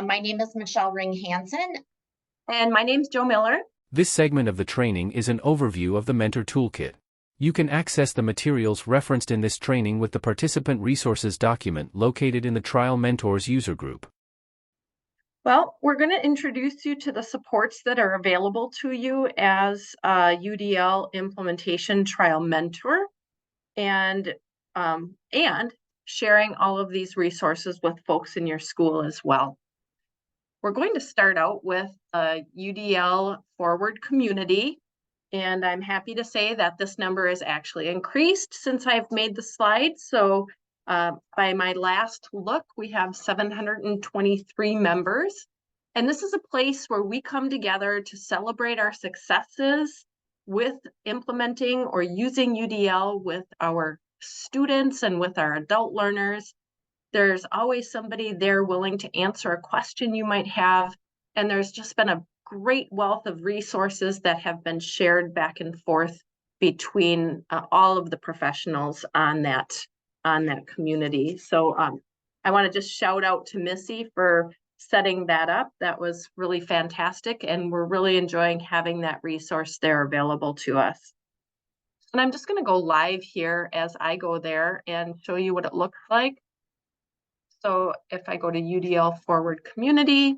My name is Michelle Ring-Hansen. And my name's Joe Miller. This segment of the training is an overview of the Mentor Toolkit. You can access the materials referenced in this training with the Participant Resources document located in the Trial Mentors user group. Well, we're going to introduce you to the supports that are available to you as a UDL implementation trial mentor, and sharing all of these resources with folks in your school as well. We're going to start out with a UDL Forward Community, and I'm happy to say that this number is actually increased since I've made the slide. So by my last look, we have 723 members. And this is a place where we come together to celebrate our successes with implementing or using UDL with our students and with our adult learners. There's always somebody there willing to answer a question you might have. And there's just been a great wealth of resources that have been shared back and forth between all of the professionals on that community. So I want to just shout out to Missy for setting that up. That was really fantastic, and we're really enjoying having that resource there available to us. And I'm just going to go live here as I go there and show you what it looks like. So if I go to UDL Forward Community,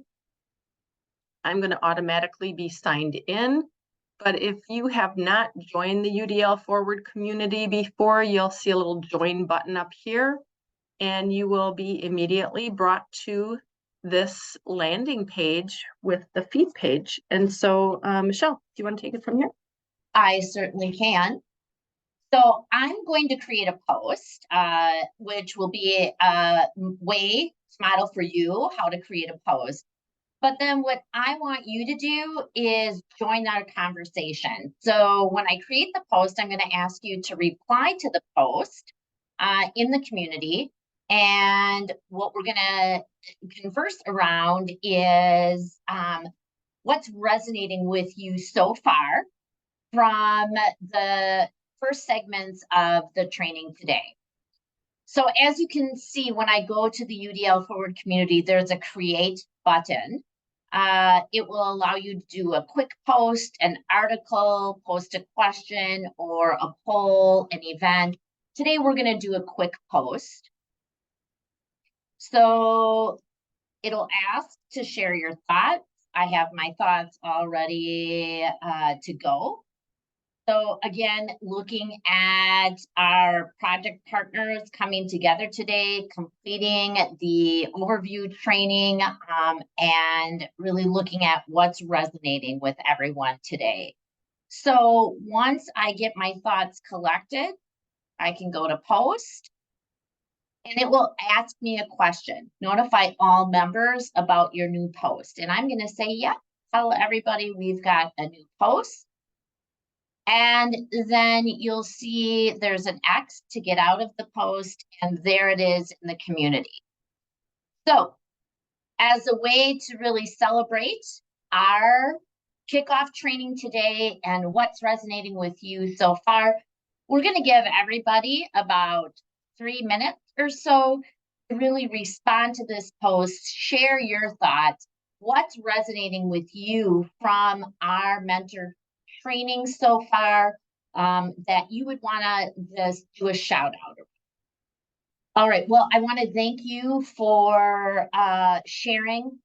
I'm going to automatically be signed in. But if you have not joined the UDL Forward Community before, you'll see a little join button up here, and you will be immediately brought to this landing page with the feed page. And so, Michelle, do you want to take it from here? I certainly can. So I'm going to create a post, which will be a model for you how to create a post. But then what I want you to do is join our conversation. So when I create the post, I'm going to ask you to reply to the post in the community. And what we're going to converse around is what's resonating with you so far from the first segments of the training today. So as you can see, when I go to the UDL Forward Community, there's a create button. It will allow you to do a quick post, an article, post a question, or a poll, an event. Today, we're going to do a quick post. So it'll ask to share your thoughts. I have my thoughts already to go. So again, looking at our project partners coming together today, completing the overview training, and really looking at what's resonating with everyone today. So once I get my thoughts collected, I can go to post, and it will ask me a question. Notify all members about your new post. And I'm going to say, yeah, tell everybody we've got a new post. And then you'll see there's an X to get out of the post, and there it is in the community. So as a way to really celebrate our kickoff training today and what's resonating with you so far, we're going to give everybody about 3 minutes or so to really respond to this post, share your thoughts, what's resonating with you from our mentor training so far that you would want to just do a shout out. All right, well, I want to thank you for sharing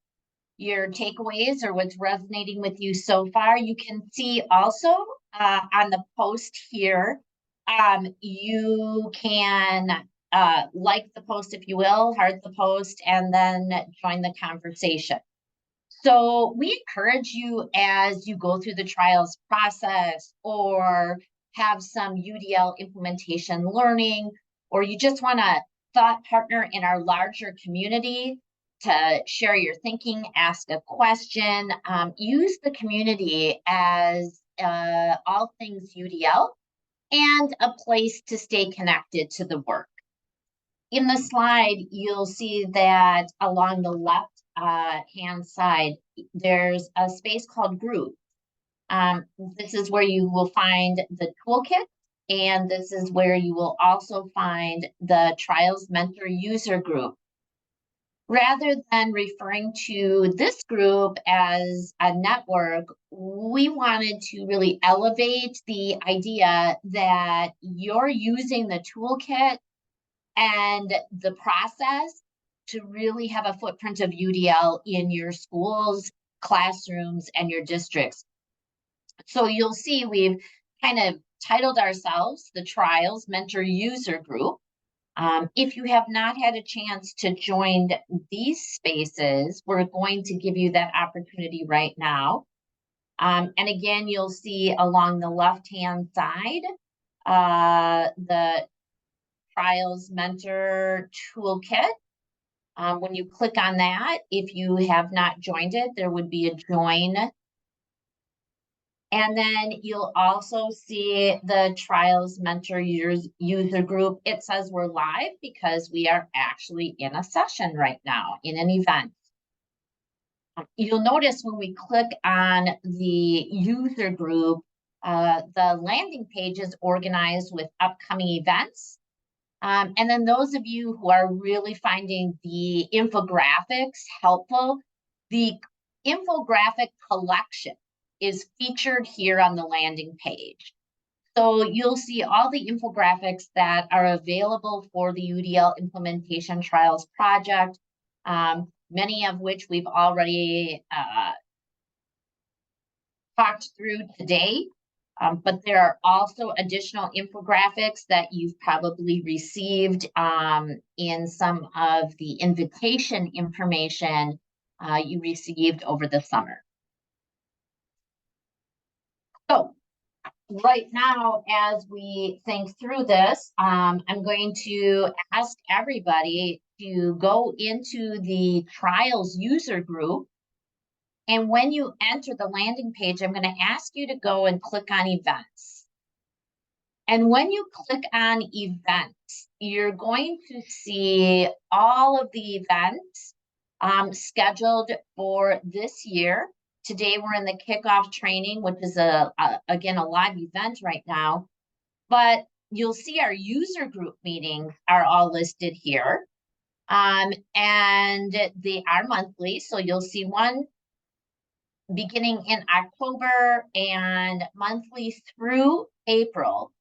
your takeaways or what's resonating with you so far. You can see also on the post here, you can like the post, if you will, heart the post, and then join the conversation. So we encourage you as you go through the trials process or have some UDL implementation learning, or you just want a thought partner in our larger community to share your thinking, ask a question, use the community as all things UDL and a place to stay connected to the work. In the slide, you'll see that along the left hand side, there's a space called group. This is where you will find the toolkit, and this is where you will also find the Trials Mentor user group. Rather than referring to this group as a network, we wanted to really elevate the idea that you're using the toolkit and the process to really have a footprint of UDL in your schools, classrooms, and your districts. So you'll see we've kind of titled ourselves the Trials Mentor User Group. If you have not had a chance to join these spaces, we're going to give you that opportunity right now. And again, you'll see along the left-hand side, the Trials Mentor Toolkit. When you click on that, if you have not joined it, there would be a join. And then you'll also see the Trials Mentor user group. It says we're live because we are actually in a session right now, in an event. You'll notice when we click on the user group, the landing page is organized with upcoming events. And then those of you who are really finding the infographics helpful, the infographic collection is featured here on the landing page. So you'll see all the infographics that are available for the UDL Implementation Trials Project, many of which we've already talked through today. But there are also additional infographics that you've probably received in some of the invitation information you received over the summer. So right now, as we think through this, I'm going to ask everybody to go into the Trials user group. And when you enter the landing page, I'm going to ask you to go and click on events. And when you click on events, you're going to see all of the events scheduled for this year. Today, we're in the kickoff training, which is again, a live event right now. But you'll see our user group meetings are all listed here. And they are monthly. So you'll see one beginning in October and monthly through April.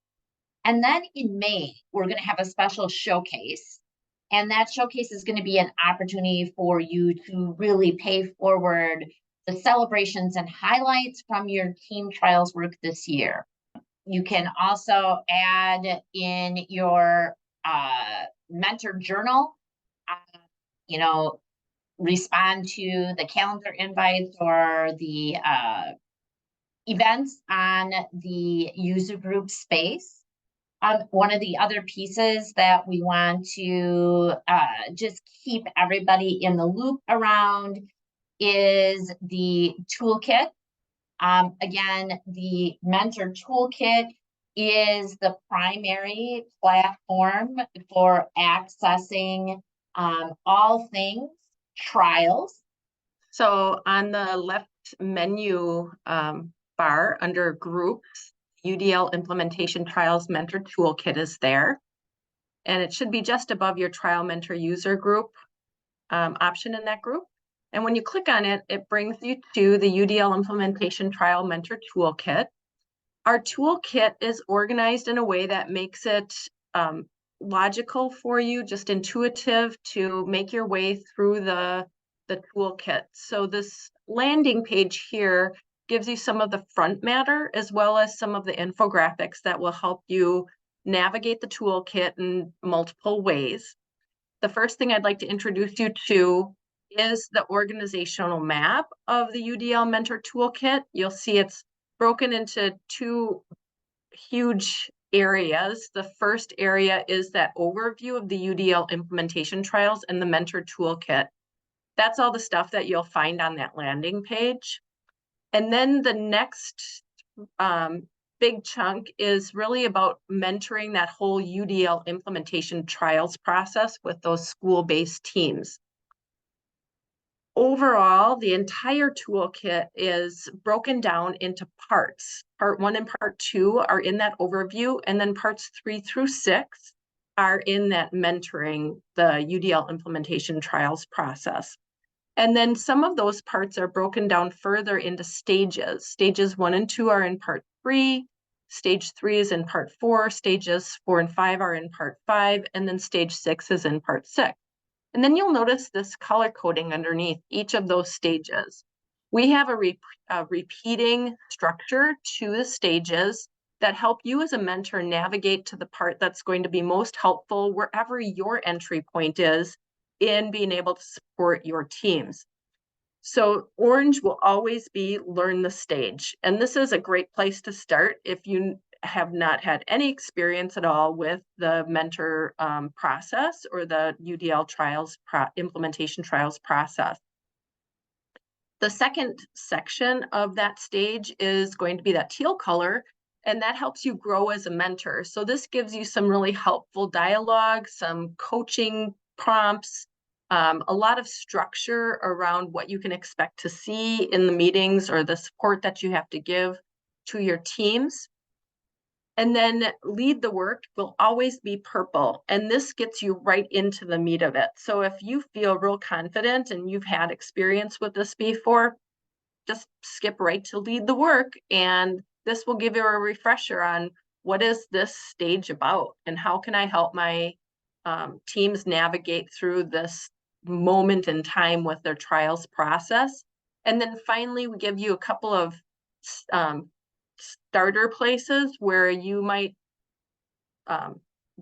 And then in May, we're going to have a special showcase. And that showcase is going to be an opportunity for you to really pay forward the celebrations and highlights from your team trials work this year. You can also add in your mentor journal, respond to the calendar invites or the events on the user group space. One of the other pieces that we want to just keep everybody in the loop around is the toolkit. Again, the Mentor Toolkit is the primary platform for accessing all things trials. So on the left menu bar under groups, UDL Implementation Trials Mentor Toolkit is there. And it should be just above your Trial Mentor User Group option in that group. And when you click on it, it brings you to the UDL Implementation Trial Mentor Toolkit. Our toolkit is organized in a way that makes it logical for you, just intuitive to make your way through the toolkit. So this landing page here gives you some of the front matter as well as some of the infographics that will help you navigate the toolkit in multiple ways. The first thing I'd like to introduce you to is the organizational map of the UDL Mentor Toolkit. You'll see it's broken into two huge areas. The first area is that overview of the UDL implementation trials and the Mentor Toolkit. That's all the stuff that you'll find on that landing page. And then the next big chunk is really about mentoring that whole UDL implementation trials process with those school-based teams. overall, the entire toolkit is broken down into parts. Part 1 and Part 2 are in that overview, and then parts 3 through 6 are in that mentoring, the UDL implementation trials process. And then some of those parts are broken down further into stages. Stages 1 and 2 are in Part 3, Stage 3 is in Part 4, Stages 4 and 5 are in Part 5, and then Stage 6 is in Part 6. And then you'll notice this color coding underneath each of those stages. We have a repeating structure to the stages that help you as a mentor navigate to the part that's going to be most helpful wherever your entry point is in being able to support your teams. So orange will always be learn the stage. And this is a great place to start if you have not had any experience at all with the mentor process or the UDL trials implementation trials process. The second section of that stage is going to be that teal color, and that helps you grow as a mentor. So this gives you some really helpful dialogue, some coaching prompts, a lot of structure around what you can expect to see in the meetings or the support that you have to give to your teams. And then lead the work will always be purple. And this gets you right into the meat of it. So if you feel real confident and you've had experience with this before, just skip right to lead the work. And this will give you a refresher on what is this stage about and how can I help my teams navigate through this moment in time with their trials process. And then finally, we give you a couple of starter places where you might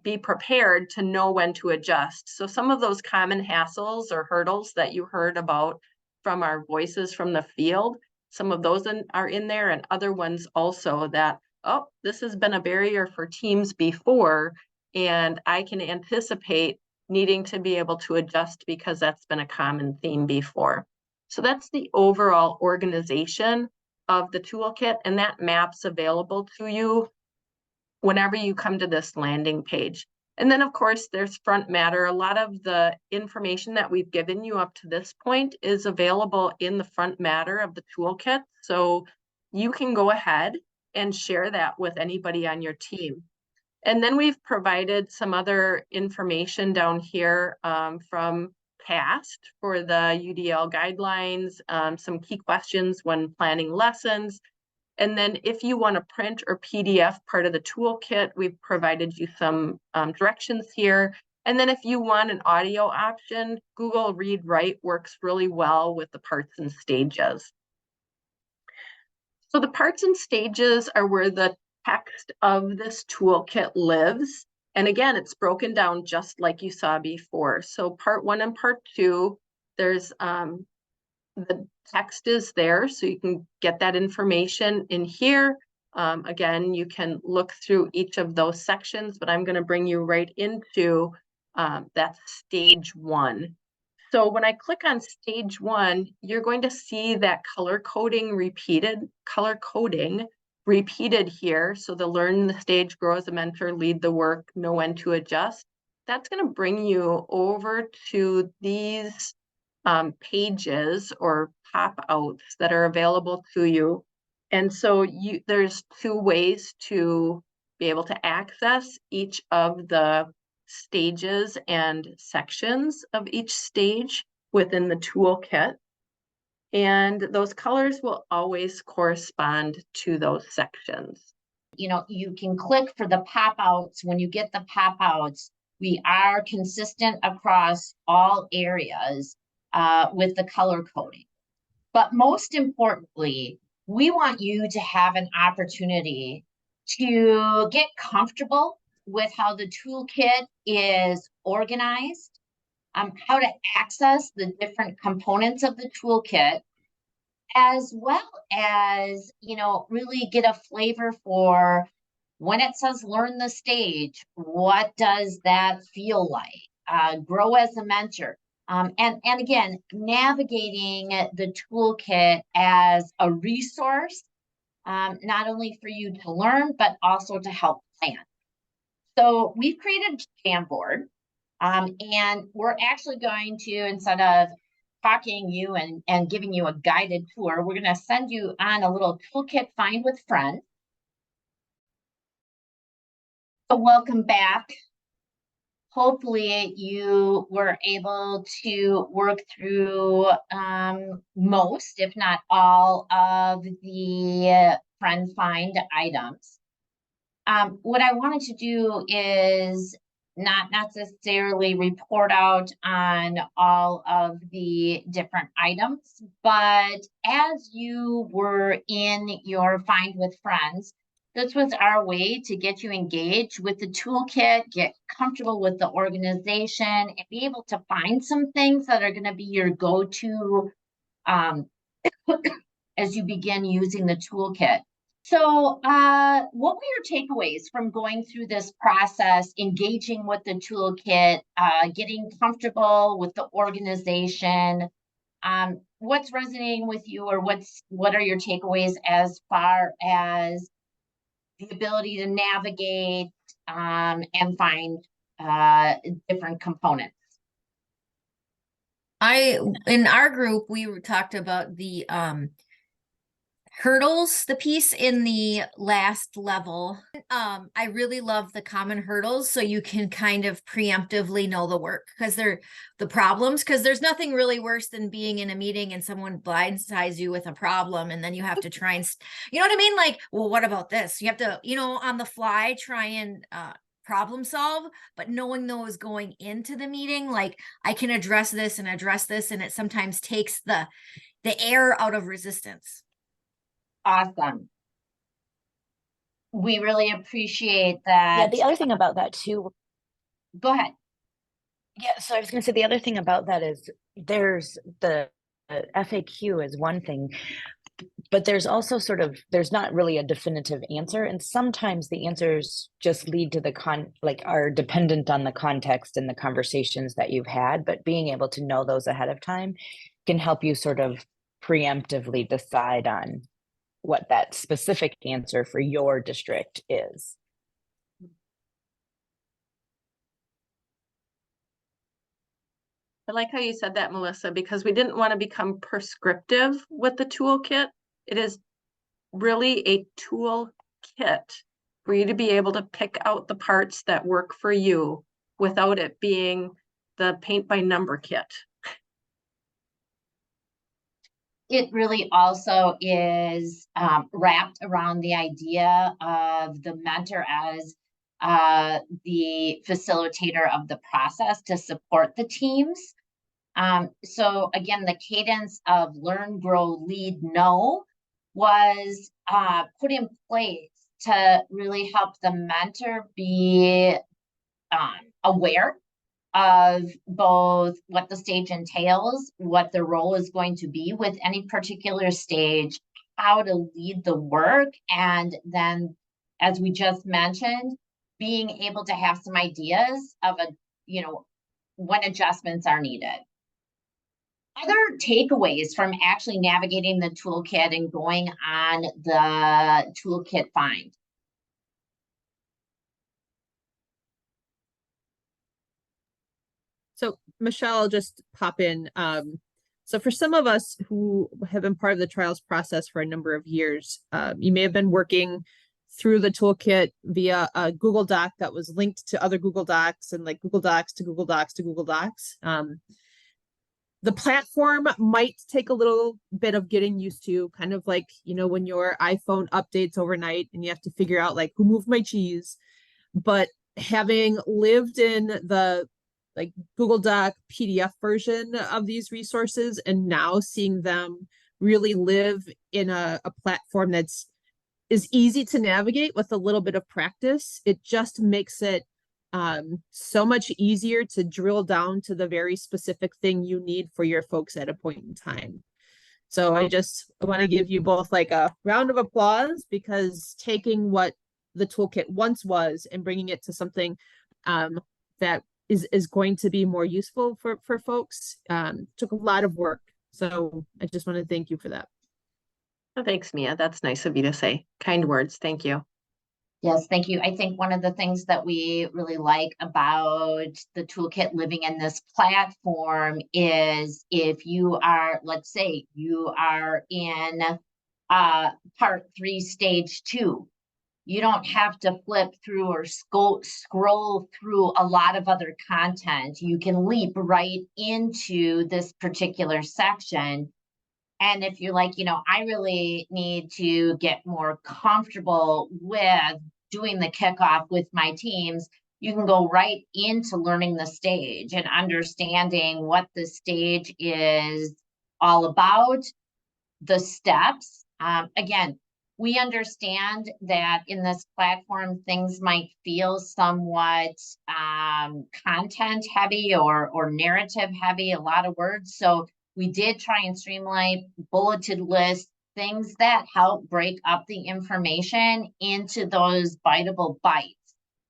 be prepared to know when to adjust. So some of those common hassles or hurdles that you heard about from our voices from the field, some of those are in there, and other ones also that, oh, this has been a barrier for teams before, and I can anticipate needing to be able to adjust because that's been a common theme before. So that's the overall organization of the toolkit, and that map's available to you whenever you come to this landing page. And then of course there's front matter. A lot of the information that we've given you up to this point is available in the front matter of the toolkit. So you can go ahead and share that with anybody on your team. And then we've provided some other information down here from past for the UDL guidelines, some key questions when planning lessons. And then if you want to print or PDF part of the toolkit, we've provided you some directions here. And then if you want an audio option, Google Read Write works really well with the parts and stages. So the parts and stages are where the text of this toolkit lives. And again, it's broken down just like you saw before. So part 1 and part 2, there's the text is there, so you can get that information in here. Again, you can look through each of those sections, but I'm going to bring you right into that stage 1. So when I click on stage 1, you're going to see that color coding repeated here. So the learn the stage, grow as a mentor, lead the work, know when to adjust. That's going to bring you over to these pages or pop-outs that are available to you. And so there's 2 ways to be able to access each of the stages and sections of each stage within the toolkit. And those colors will always correspond to those sections. You know, you can click for the pop-outs. When you get the pop-outs, we are consistent across all areas with the color coding. But most importantly, we want you to have an opportunity to get comfortable with how the toolkit is organized, how to access the different components of the toolkit, as well as, you know, really get a flavor for when it says learn the stage, what does that feel like? Grow as a mentor. And again, navigating the toolkit as a resource, not only for you to learn, but also to help plan. So we've created a Jamboard, and we're actually going to, instead of talking you and giving you a guided tour, we're going to send you on a little toolkit find with friends. So welcome back. Hopefully you were able to work through most, if not all, of the friend find items. What I wanted to do is not necessarily report out on all of the different items, but as you were in your Find with Friends, this was our way to get you engaged with the toolkit, get comfortable with the organization, and be able to find some things that are going to be your go-to as you begin using the toolkit. So what were your takeaways from going through this process, engaging with the toolkit, getting comfortable with the organization? What's resonating with you, or what are your takeaways as far as the ability to navigate and find different components? In our group, we talked about the hurdles, the piece in the last level. I really love the common hurdles, so you can kind of preemptively know the work, because they're the problems, because there's nothing really worse than being in a meeting and someone blindsides you with a problem, and then you have to try and, you know what I mean? Like, well, what about this? You have to, on the fly, try and problem solve, but knowing those going into the meeting, like, I can address this, and it sometimes takes the air out of resistance. Awesome. We really appreciate that. Yeah, the other thing about that too. Go ahead. Yeah, so I was going to say the other thing about that is there's the FAQ is one thing, but there's also there's not really a definitive answer, and sometimes the answers just lead to are dependent on the context and the conversations that you've had, but being able to know those ahead of time can help you sort of preemptively decide on what that specific answer for your district is. I like how you said that, Melissa, because we didn't want to become prescriptive with the toolkit. It is really a toolkit for you to be able to pick out the parts that work for you without it being the paint by number kit. It really also is wrapped around the idea of the mentor as the facilitator of the process to support the teams. So again, the cadence of learn, grow, lead, know was put in place to really help the mentor be aware of both what the stage entails, what the role is going to be with any particular stage, how to lead the work, and then, as we just mentioned, being able to have some ideas of when adjustments are needed. Other takeaways from actually navigating the toolkit and going on the toolkit find. So Michelle, I'll just pop in. So for some of us who have been part of the trials process for a number of years, you may have been working through the toolkit via a Google Doc that was linked to other Google Docs, and like Google Docs to Google Docs to Google Docs. The platform might take a little bit of getting used to, kind of like, when your iPhone updates overnight and you have to figure out like who moved my cheese. But having lived in the Google Doc PDF version of these resources, and now seeing them really live in a platform is easy to navigate with a little bit of practice, it just makes it so much easier to drill down to the very specific thing you need for your folks at a point in time. So I want to give you both like a round of applause, because taking what the toolkit once was and bringing it to something that is going to be more useful for folks took a lot of work. So I just want to thank you for that. Oh, thanks, Mia. That's nice of you to say. Kind words. Thank you. Yes, thank you. I think one of the things that we really like about the toolkit living in this platform is if you are, let's say you are in part 3, stage 2, you don't have to flip through or scroll through a lot of other content. You can leap right into this particular section. And if you're like, I really need to get more comfortable with doing the kickoff with my teams, you can go right into learning the stage and understanding what the stage is all about, the steps. Again, we understand that in this platform, things might feel somewhat content heavy or narrative heavy, a lot of words. So we did try and streamline bulleted lists, things that help break up the information into those biteable bites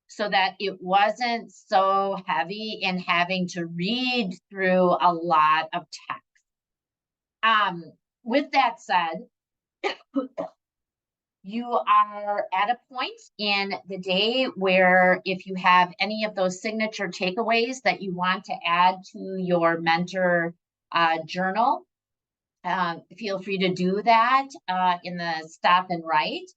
so that it wasn't so heavy in having to read through a lot of text. With that said, you are at a point in the day where if you have any of those signature takeaways that you want to add to your mentor journal, feel free to do that in the stop and write.